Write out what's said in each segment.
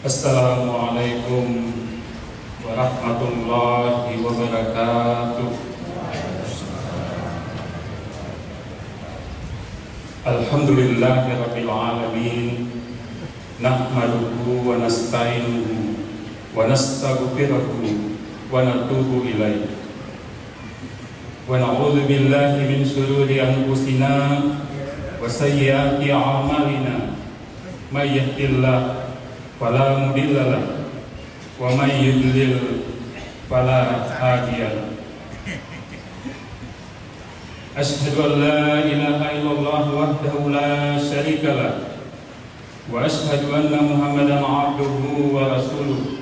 Assalamualaikum warahmatullahi wabarakatuh. Alhamdulillahirabbil alamin. Nahmaduhu wa nasta'inuhu wa nastaghfiruhu wa natubu ilaihi. Wa na'udzu billahi min shururi anfusina wa sayyiati a'malina. May yahdihillahu fala mudilla lahu wa may yudlil fala hadiya lahu. Asyhadu an la ilaha illallah wahdahu la syarika lahu wa asyhadu anna Muhammadan abduhu wa rasuluh.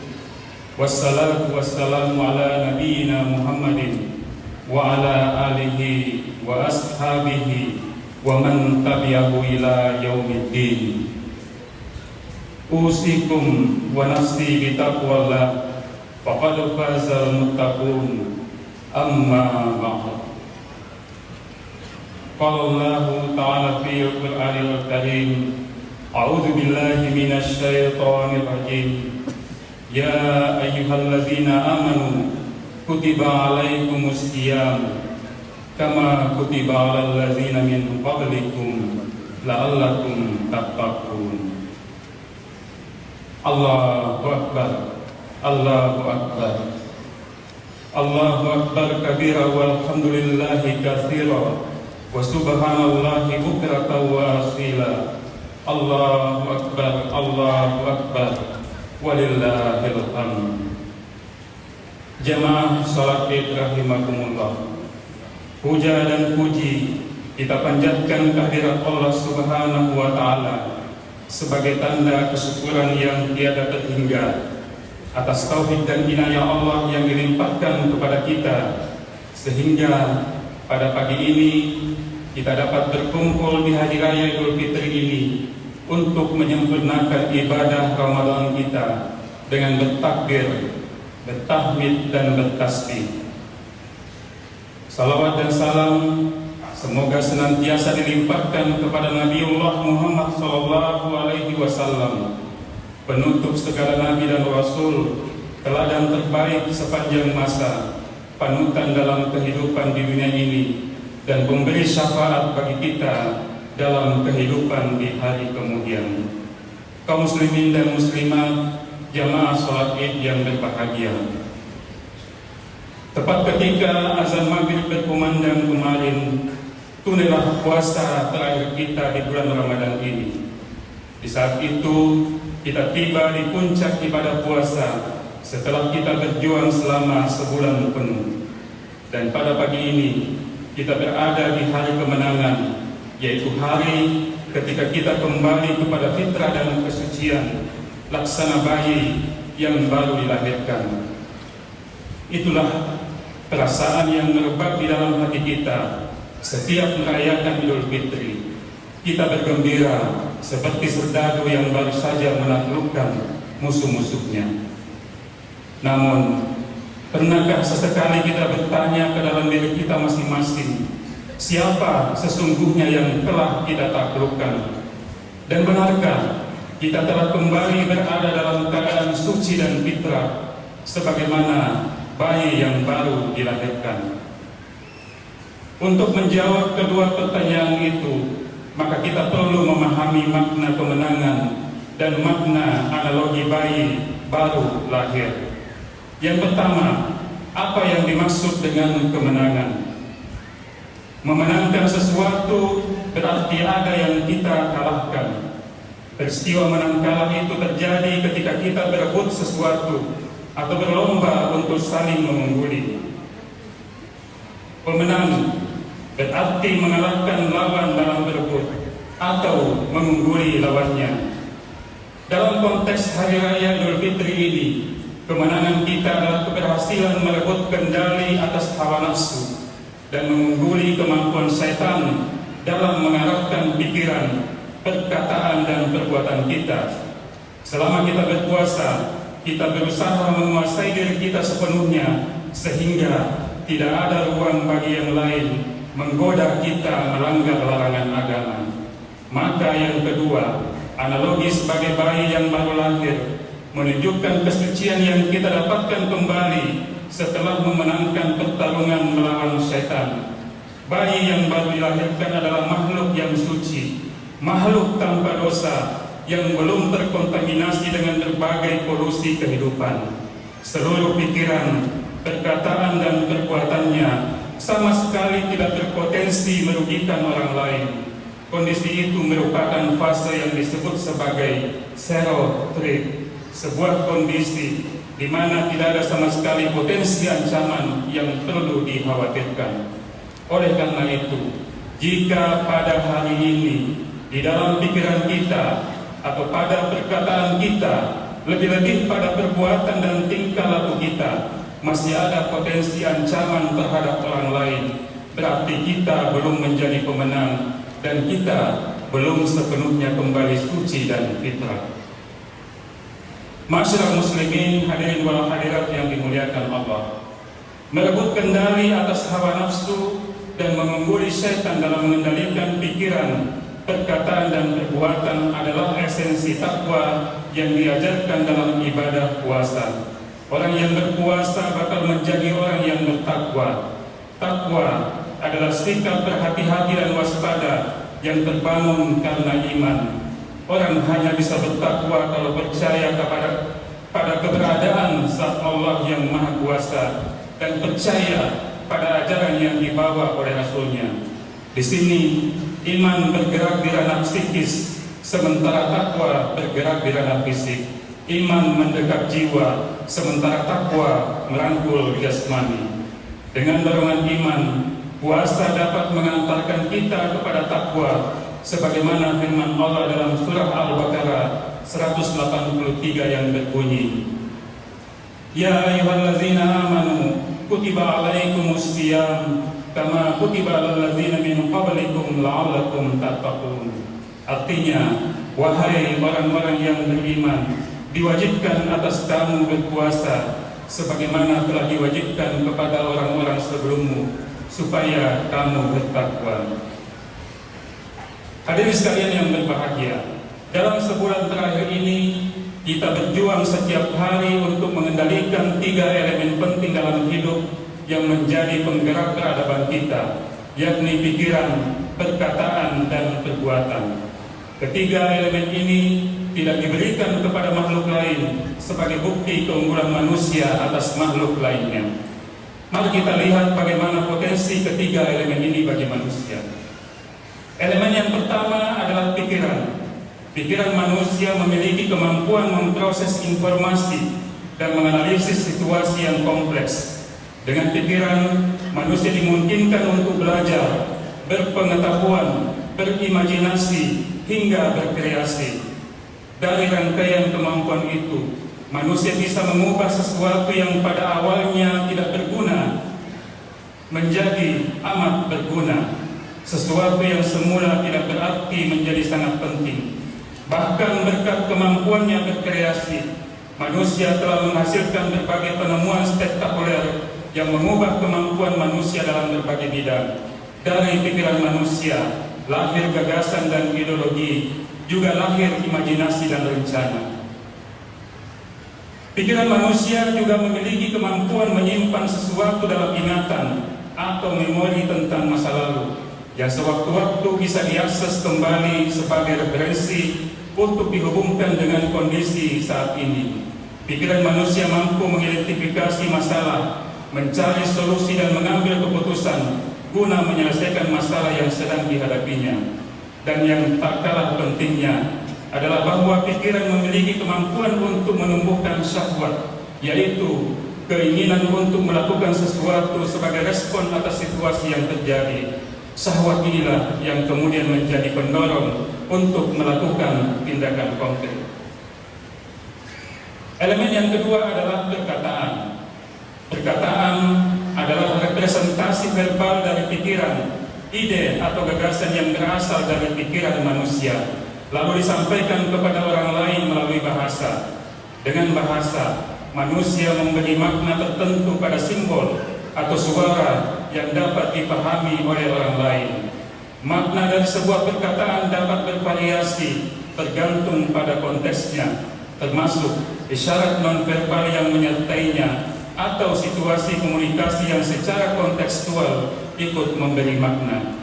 Wassalatu wassalamu ala nabiyyina Muhammadin wa ala alihi wa ashabihi wa man tabi'ahu ila yaumiddin. Usikum wa nafsi bitaqwallah faqad fazal muttaqun. Amma ba'd. Qala Allahu ta'ala fi al-Qur'anil Karim, a'udzu billahi minasy syaithanir rajim. Ya ayyuhalladzina amanu kutiba 'alaikumus shiyam kama kutiba 'alal ladzina min qablikum la'allakum tattaqun. Allahu Akbar, Allahu Akbar, Allahu Akbar kabira walhamdulillahi katsira wa subhanallahi bukratan wa asila. Allahu Akbar, Allahu Akbar, walillahil hamd. Jamaah salat Id rahimakumullah, puja dan puji kita panjatkan kehadirat Allah Subhanahu wa Ta'ala sebagai tanda kesyukuran yang tiada terhingga atas tauhid dan inayah Allah yang dilimpahkan kepada kita, sehingga pada pagi ini kita dapat berkumpul di hari raya Idul Fitri ini untuk menyempurnakan ibadah Ramadan kita dengan bertakbir, bertahmid dan bertasbih. Salawat dan salam semoga senantiasa dilimpahkan kepada Nabiullah Muhammad SAW, penutup segala nabi dan rasul, teladan terbaik sepanjang masa, panutan dalam kehidupan di dunia ini, dan pemberi syafaat bagi kita dalam kehidupan di hari kemudian. Kaum muslimin dan muslimat, jamaah salat Id yang berbahagia, tepat ketika azan maghrib berkumandang kemarin, tunailah puasa terakhir kita di bulan Ramadan ini. Di saat itu kita tiba di puncak ibadah puasa setelah kita berjuang selama sebulan penuh. Dan pada pagi ini kita berada di hari kemenangan, yaitu hari ketika kita kembali kepada fitrah dan kesucian, laksana bayi yang baru dilahirkan. Itulah perasaan yang merebak di dalam hati kita setiap merayakan Idul Fitri. Kita bergembira seperti serdadu yang baru saja menaklukkan musuh-musuhnya. Namun, pernahkah sesekali kita bertanya ke dalam diri kita masing-masing, siapa sesungguhnya yang telah kita taklukkan? Dan benarkah kita telah kembali berada dalam keadaan suci dan fitrah sebagaimana bayi yang baru dilahirkan? Untuk menjawab kedua pertanyaan itu, maka kita perlu memahami makna kemenangan dan makna analogi bayi baru lahir. Yang pertama, apa yang dimaksud dengan kemenangan? Memenangkan sesuatu berarti ada yang kita kalahkan. Peristiwa menang kalah itu terjadi ketika kita berebut sesuatu atau berlomba untuk saling mengungguli. Pemenang berarti mengalahkan lawan dalam berebut atau mengungguli lawannya. Dalam konteks Hari Raya Idul Fitri ini, kemenangan kita adalah keberhasilan merebut kendali atas hawa nafsu dan mengungguli kemampuan setan dalam mengarahkan pikiran, perkataan dan perbuatan kita. Selama kita berpuasa, kita berusaha menguasai diri kita sepenuhnya sehingga tidak ada ruang bagi yang lain menggoda kita melanggar larangan agama. Maka yang kedua, analogi sebagai bayi yang baru lahir, menunjukkan kesucian yang kita dapatkan kembali setelah memenangkan pertarungan melawan syaitan. Bayi yang baru dilahirkan adalah makhluk yang suci, makhluk tanpa dosa yang belum terkontaminasi dengan berbagai polusi kehidupan. Seluruh pikiran, perkataan dan perbuatannya sama sekali tidak berpotensi merugikan orang lain. Kondisi itu merupakan fase yang disebut sebagai zero threat, sebuah kondisi di mana tidak ada sama sekali potensi ancaman yang perlu dikhawatirkan. Oleh karena itu, jika pada hari ini di dalam pikiran kita atau pada perkataan kita, lebih-lebih pada perbuatan dan tingkah laku kita, masih ada potensi ancaman terhadap orang lain, berarti kita belum menjadi pemenang dan kita belum sepenuhnya kembali suci dan fitrah. Masyarakat muslimin, hadirin wal hadirat yang dimuliakan Allah, merebut kendali atas hawa nafsu dan mengungguli syaitan dalam mengendalikan pikiran, perkataan dan perbuatan adalah esensi takwa yang diajarkan dalam ibadah puasa. Orang yang berpuasa bakal menjadi orang yang bertakwa. Takwa adalah sikap berhati-hati dan waspada yang terbangun karena iman. Orang hanya bisa bertakwa kalau percaya pada keberadaan Zat Allah yang Maha Kuasa dan percaya pada ajaran yang dibawa oleh Rasulnya. Di sini iman bergerak di ranah psikis, sementara takwa bergerak di ranah fisik. Iman mendekat jiwa, sementara takwa merangkul jasmani. Dengan dorongan iman, puasa dapat mengantarkan kita kepada takwa, sebagaimana firman Allah dalam surah Al-Baqarah 183 yang berbunyi, Ya ayyuhallazina amanu kutiba alaikumus siyam kama kutiba alal ladzina min qablikum la'allakum tattaqun. Artinya, wahai orang-orang yang beriman, diwajibkan atas kamu berpuasa sebagaimana telah diwajibkan kepada orang-orang sebelummu supaya kamu bertakwa. Hadirin sekalian yang berbahagia, dalam sebulan terakhir ini kita berjuang setiap hari untuk mengendalikan 3 elemen penting dalam hidup yang menjadi penggerak peradaban kita, yakni pikiran, perkataan, dan perbuatan. Ketiga elemen ini tidak diberikan kepada makhluk lain sebagai bukti keunggulan manusia atas makhluk lainnya. Mari kita lihat bagaimana potensi ketiga elemen ini bagi manusia. Elemen yang pertama adalah pikiran. Pikiran manusia memiliki kemampuan memproses informasi dan menganalisis situasi yang kompleks. Dengan pikiran, manusia dimungkinkan untuk belajar, berpengetahuan, berimajinasi, hingga berkreasi. Dari rangkaian kemampuan itu, manusia bisa mengubah sesuatu yang pada awalnya tidak berguna menjadi amat berguna. Sesuatu yang semula tidak berarti menjadi sangat penting. Bahkan berkat kemampuannya berkreasi, manusia telah menghasilkan berbagai penemuan spektakuler yang mengubah kemampuan manusia dalam berbagai bidang. Dari pikiran manusia lahir gagasan dan ideologi, juga lahir imajinasi dan rencana. Pikiran manusia juga memiliki kemampuan menyimpan sesuatu dalam ingatan atau memori tentang masa lalu yang sewaktu-waktu bisa diakses kembali sebagai referensi untuk dihubungkan dengan kondisi saat ini. Pikiran manusia mampu mengidentifikasi masalah, mencari solusi dan mengambil keputusan guna menyelesaikan masalah yang sedang dihadapinya. Dan yang tak kalah pentingnya adalah bahwa pikiran memiliki kemampuan untuk menumbuhkan syahwat, yaitu keinginan untuk melakukan sesuatu sebagai respon atas situasi yang terjadi. Syahwat inilah yang kemudian menjadi pendorong untuk melakukan tindakan konkret. Elemen yang kedua adalah perkataan. Perkataan adalah representasi verbal dari pikiran, ide atau gagasan yang berasal dari pikiran manusia, lalu disampaikan kepada orang lain melalui bahasa. Dengan bahasa, manusia memberi makna tertentu pada simbol atau suara yang dapat dipahami oleh orang lain. Makna dari sebuah perkataan dapat bervariasi tergantung pada konteksnya. termasuk isyarat nonverbal yang menyertainya atau situasi komunikasi yang secara kontekstual ikut memberi makna.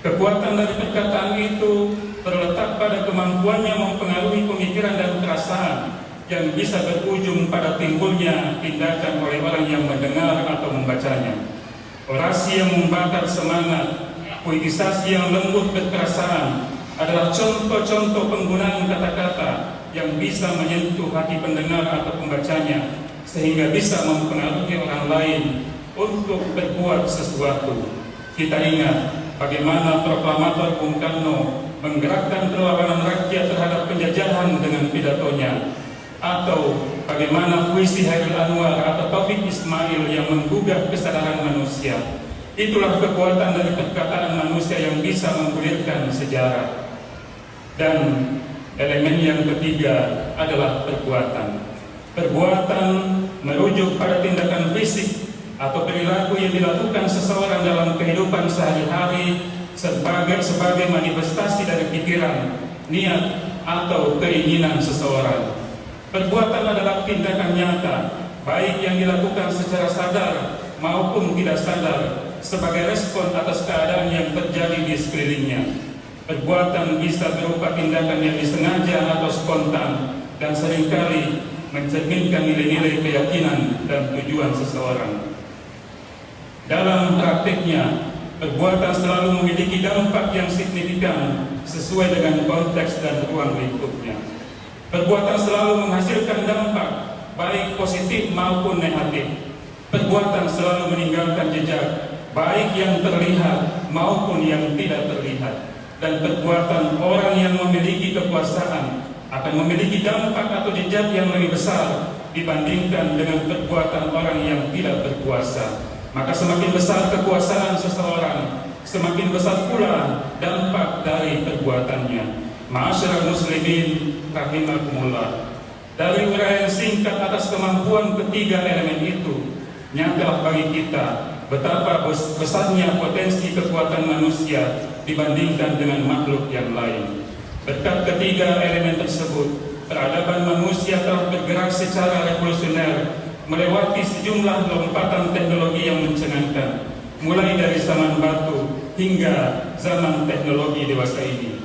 Kekuatan dari perkataan itu terletak pada kemampuannya mempengaruhi pemikiran dan perasaan yang bisa berujung pada timbulnya tindakan oleh orang yang mendengar atau membacanya. Orasi yang membakar semangat, puitisasi yang lembut berperasaan adalah contoh-contoh penggunaan kata-kata yang bisa menyentuh hati pendengar atau pembacanya sehingga bisa mempengaruhi orang lain untuk berbuat sesuatu. Kita ingat bagaimana proklamator Bung Karno menggerakkan perlawanan rakyat terhadap penjajahan dengan pidatonya, atau bagaimana puisi Hairil Anwar atau Taufik Ismail yang menggugah kesadaran manusia. Itulah kekuatan dari perkataan manusia yang bisa menggulirkan sejarah. Dan elemen yang ketiga adalah perbuatan. Perbuatan merujuk pada tindakan fisik atau perilaku yang dilakukan seseorang dalam kehidupan sehari-hari sebagai manifestasi dari pikiran, niat, atau keinginan seseorang. Perbuatan adalah tindakan nyata, baik yang dilakukan secara sadar maupun tidak sadar, sebagai respon atas keadaan yang terjadi di sekelilingnya. Perbuatan bisa berupa tindakan yang disengaja atau spontan dan seringkali mencerminkan nilai-nilai keyakinan dan tujuan seseorang. Dalam praktiknya, perbuatan selalu memiliki dampak yang signifikan sesuai dengan konteks dan ruang lingkupnya. Perbuatan selalu menghasilkan dampak, baik positif maupun negatif. Perbuatan selalu meninggalkan jejak, baik yang terlihat maupun yang tidak terlihat. Dan perbuatan orang yang memiliki kekuasaan akan memiliki dampak atau jejak yang lebih besar dibandingkan dengan perbuatan orang yang tidak berkuasa. Maka semakin besar kekuasaan seseorang, semakin besar pula dampak dari perbuatannya. Ma'asyiral muslimin rahimakumullah. Dari uraian singkat atas kemampuan ketiga elemen itu, nyata bagi kita betapa besarnya potensi kekuatan manusia dibandingkan dengan makhluk yang lain. Berkat ketiga elemen tersebut, peradaban manusia telah bergerak secara revolusioner, melewati sejumlah lompatan teknologi yang mencengangkan, mulai dari zaman batu hingga zaman teknologi dewasa ini.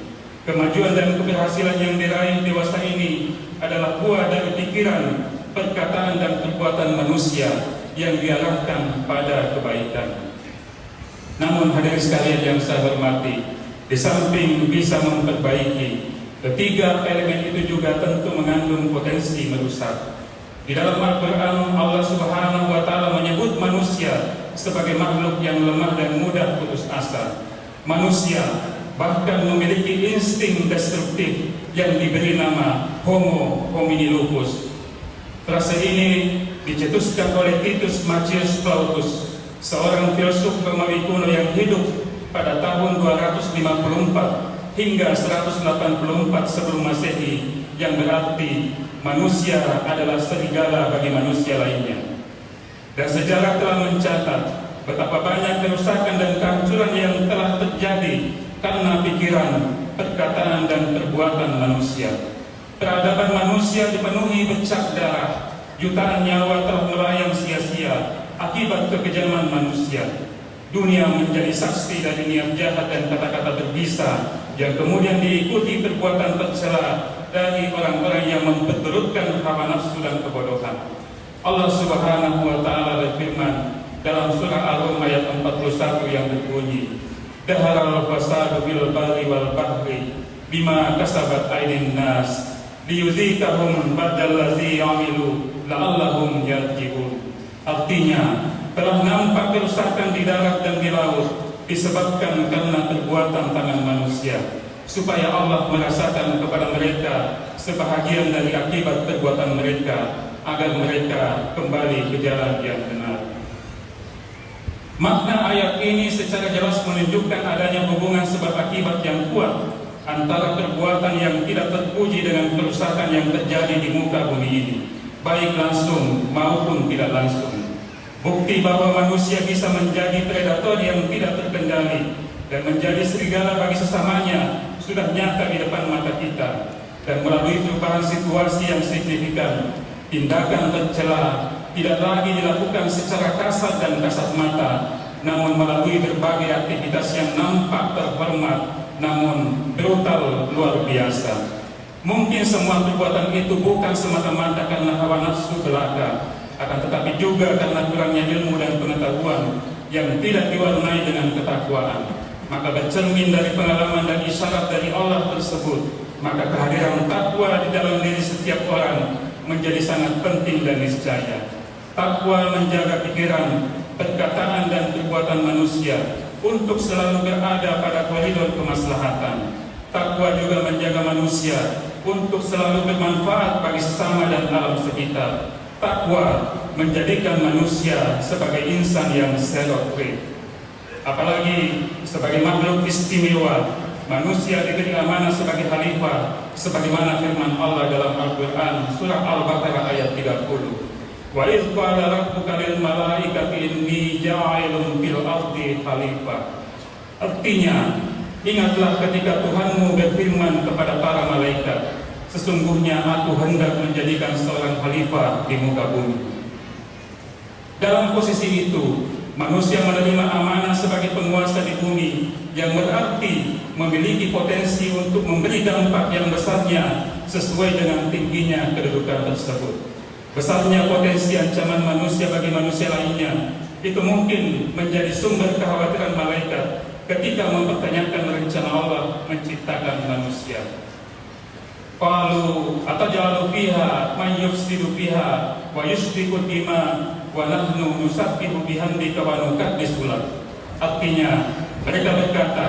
Kemajuan dan keberhasilan yang diraih dewasa ini adalah buah dari pikiran, perkataan, dan perbuatan manusia yang diarahkan pada kebaikan. Namun hadirin sekalian yang saya hormati, di samping bisa memperbaiki, ketiga elemen itu juga tentu mengandung potensi merusak. Di dalam Al-Quran, Allah Subhanahu wa Ta'ala menyebut manusia sebagai makhluk yang lemah dan mudah putus asa. Manusia bahkan memiliki insting destruktif yang diberi nama Homo homini lupus. Frase ini dicetuskan oleh Titus Maccius Plautus, seorang filsuf Romawi kuno yang hidup pada tahun 254 hingga 184 sebelum Masehi, yang berarti manusia adalah serigala bagi manusia lainnya. Dan sejarah telah mencatat betapa banyak kerusakan dan kehancuran yang telah terjadi karena pikiran, perkataan, dan perbuatan manusia. Peradaban manusia dipenuhi bercak darah, jutaan nyawa telah melayang sia-sia akibat kekejaman manusia. Dunia menjadi saksi dari niat jahat dan kata-kata berbisa yang kemudian diikuti perbuatan tercela dari orang-orang yang memperturutkan hawa nafsu dan kebodohan. Allah Subhanahu wa Ta'ala berfirman dalam surah Ar-Rum ayat 41 yang berbunyi, Daharal fasadu fil barri wal bahri bima kasabat aydin nas liyuzikahum badal ladzi ya'milu la'allahum yarji'un. Artinya, telah nampak kerusakan di darat dan di laut disebabkan karena perbuatan tangan manusia, supaya Allah merasakan kepada mereka sebahagian dari akibat perbuatan mereka, agar mereka kembali ke jalan yang benar. Makna ayat ini secara jelas menunjukkan adanya hubungan sebab akibat yang kuat antara perbuatan yang tidak terpuji dengan kerusakan yang terjadi di muka bumi ini, baik langsung maupun tidak langsung. Bukti bahwa manusia bisa menjadi predator yang tidak terkendali dan menjadi serigala bagi sesamanya sudah nyata di depan mata kita. dan melalui perubahan situasi yang signifikan, tindakan tercela tidak lagi dilakukan secara kasar dan kasat mata, namun melalui berbagai aktivitas yang nampak terhormat namun brutal luar biasa. Mungkin semua perbuatan itu bukan semata-mata karena hawa nafsu belaka, akan tetapi juga karena kurangnya ilmu dan pengetahuan yang tidak diwarnai dengan ketakwaan. Maka bercermin dari pengalaman dan isyarat dari Allah tersebut, maka kehadiran takwa di dalam diri setiap orang menjadi sangat penting dan niscaya. Takwa menjaga pikiran, perkataan dan perbuatan manusia untuk selalu berada pada koridor kemaslahatan. Takwa juga menjaga manusia untuk selalu bermanfaat bagi sesama dan alam sekitar. Takwa menjadikan manusia sebagai insan yang self free. Apalagi sebagai makhluk istimewa, manusia diberi amanah sebagai khalifah, sebagaimana firman Allah dalam Al-Quran surah Al-Baqarah ayat 30. Wa idh qala rabbuka lil malaikati inni ja'ilun fil ardi khalifah. Artinya, ingatlah ketika Tuhanmu berfirman kepada para malaikat, sesungguhnya aku hendak menjadikan seorang khalifah di muka bumi. Dalam posisi itu, manusia menerima amanah sebagai penguasa di bumi, yang berarti memiliki potensi untuk memberi dampak yang besarnya sesuai dengan tingginya kedudukan tersebut. Besarnya potensi ancaman manusia bagi manusia lainnya itu mungkin menjadi sumber kekhawatiran malaikat ketika mempertanyakan rencana Allah menciptakan manusia. Qalu atajalu fiha man yufsidu fiha wa yusfiku dima wa nahnu nusabbihu bihamdika wa nuqaddisu lak. Artinya, mereka berkata,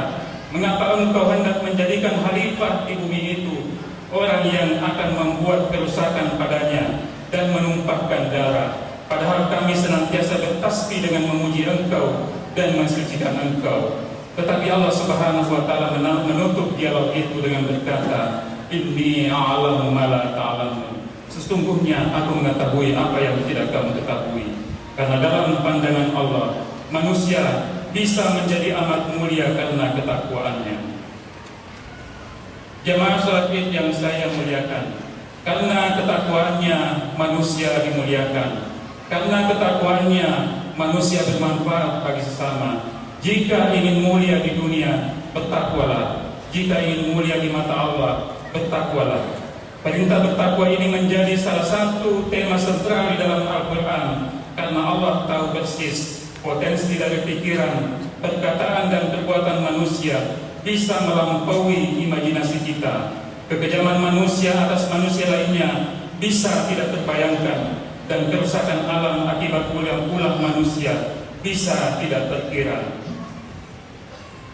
mengapa engkau hendak menjadikan khalifah di bumi itu orang yang akan membuat kerusakan padanya dan menumpahkan darah, padahal kami senantiasa bertasbih dengan memuji engkau dan mensucikan engkau. Tetapi Allah Subhanahu wa taala menutup dialog itu dengan berkata, inni a'lamu ma la ta'lamun. Sesungguhnya aku mengetahui apa yang tidak kamu ketahui. Karena dalam pandangan Allah, manusia bisa menjadi amat mulia karena ketakwaannya. Jemaah salat Id yang saya muliakan, karena ketakwaannya manusia dimuliakan. Karena ketakwaannya manusia bermanfaat bagi sesama. Jika ingin mulia di dunia, bertakwalah. Jika ingin mulia di mata Allah, bertakwalah. Perintah bertakwa ini menjadi salah satu tema sentral di dalam Al-Quran, karena Allah tahu persis potensi dari pikiran, perkataan dan perbuatan manusia bisa melampaui imajinasi kita. Kekejaman manusia atas manusia lainnya bisa tidak terbayangkan, dan kerusakan alam akibat ulah manusia bisa tidak terkira.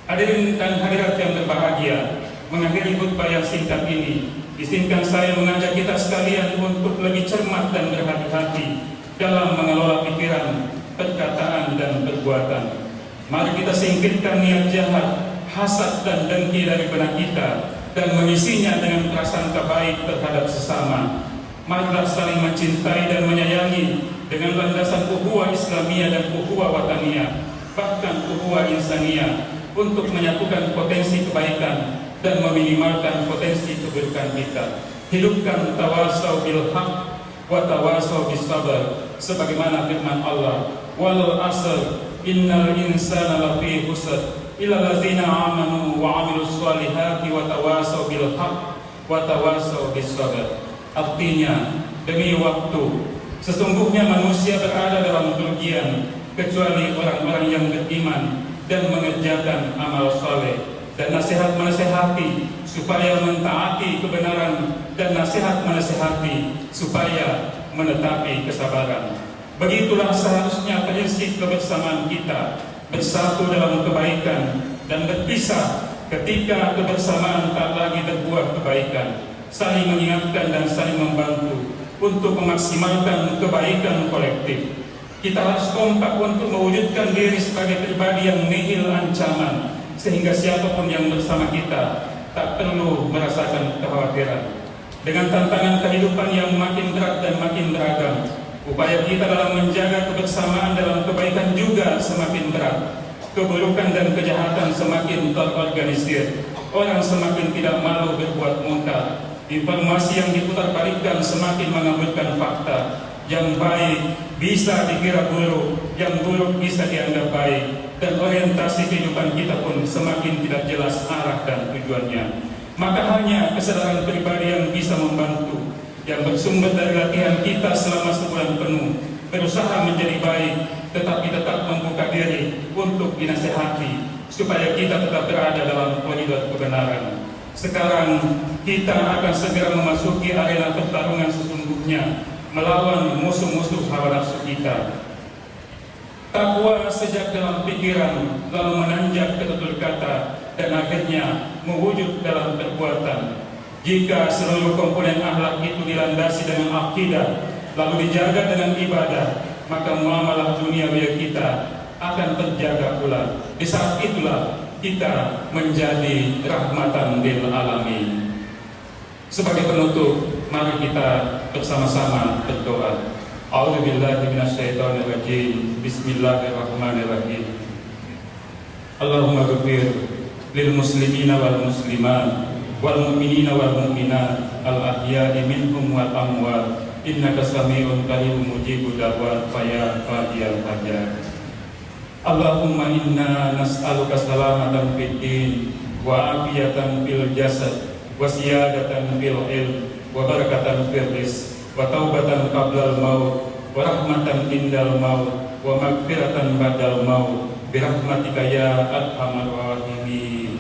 Hadirin dan hadirat yang berbahagia, mengakhiri khutbah yang singkat ini, izinkan saya mengajak kita sekalian untuk lebih cermat dan berhati-hati dalam mengelola pikiran, perkataan dan perbuatan. Mari kita singkirkan niat jahat, hasad dan dengki dari benak kita dan mengisinya dengan prasangka baik terhadap sesama. Marilah saling mencintai dan menyayangi dengan landasan ukhuwah Islamiyah dan ukhuwah wataniyah, bahkan ukhuwah insaniyah, untuk menyatukan potensi kebaikan dan meminimalkan potensi keburukan kita. Hidupkan tawasau bil haq wa tawasau bis sabar, sebagaimana firman Allah, wal asr innal insana lafi khusr illa allazina amanu wa amilus solihati wa tawasau bil haq wa tawasau bis sabar. Artinya, demi waktu, sesungguhnya manusia berada dalam kerugian kecuali orang-orang yang beriman dan mengerjakan amal saleh, dan nasihat menasihati supaya mentaati kebenaran, dan nasihat menasihati supaya menetapi kesabaran. Begitulah seharusnya prinsip kebersamaan kita, bersatu dalam kebaikan dan berpisah ketika kebersamaan tak lagi berbuah kebaikan, saling mengingatkan dan saling membantu untuk memaksimalkan kebaikan kolektif. Kita harus kompak untuk mewujudkan diri sebagai pribadi yang nihil ancaman, sehingga siapapun yang bersama kita tak perlu merasakan kekhawatiran. Dengan tantangan kehidupan yang makin berat dan makin beragam, upaya kita dalam menjaga kebersamaan dalam kebaikan juga semakin berat. Keburukan dan kejahatan semakin terorganisir, orang semakin tidak malu berbuat munkar, Informasi yang diputarbalikkan semakin mengaburkan fakta. Yang baik bisa dikira buruk, yang buruk bisa dianggap baik, dan orientasi kehidupan kita pun semakin tidak jelas arah dan tujuannya. Maka hanya kesadaran pribadi yang bisa membantu, yang bersumber dari latihan kita selama sebulan penuh, berusaha menjadi baik, tetapi tetap membuka diri untuk dinasihati, supaya kita tetap berada dalam koridor kebenaran. Sekarang kita akan segera memasuki arena pertarungan sesungguhnya, melawan musuh-musuh hawa nafsu kita. Takwa sejak dalam pikiran, lalu menanjak ke tutur kata, dan akhirnya mewujud dalam perbuatan. Jika seluruh komponen akhlak itu dilandasi dengan akidah, lalu dijaga dengan ibadah, maka muamalah duniawi kita akan terjaga pula. Di saat itulah kita menjadi rahmatan lil alamin. Sebagai penutup, mari kita bersama-sama berdoa. A'udzubillahi minasyaitonirrajim. Bismillahirrahmanirrahim. Allahumma ghfir lil muslimina wal muslimat wal mu'minina wal mu'minat al ahya'i minhum wal amwat innaka sami'un qaribun mujibud da'wat ya qadiyal hajat. Allahumma inna nas'aluka salamatan fid din wa afiyatan fil jasad wa siyadatan fil ilm wa barakatan fil rizq wa taubatan qablal maut wa rahmatan indal maut wa maghfiratan ba'dal maut bi rahmatika ya arhamar rahimin.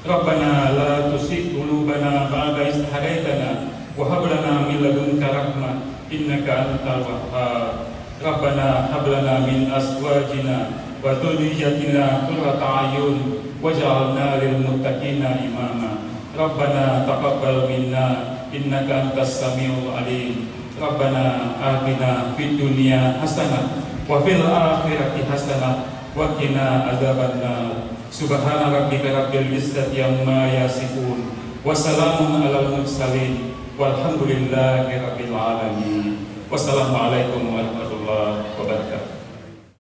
Rabbana la tuzigh qulubana ba'da idh hadaytana wa hab lana min ladunka rahmah innaka antal wahhab. Rabbana hab lana min azwajina wa dhurriyyatina qurrata a'yun waj'alna lil muttaqina imama. Rabbana taqabbal minna innaka antas samiul alim. Rabbana atina fid dunya hasanah wa fil akhirati hasanah wa qina adzabannar. Subhana rabbika rabbil izzati amma yasifun wa salamun alal mursalin walhamdulillahi rabbil alamin. Wassalamualaikum warahmatullahi wabarakatuh.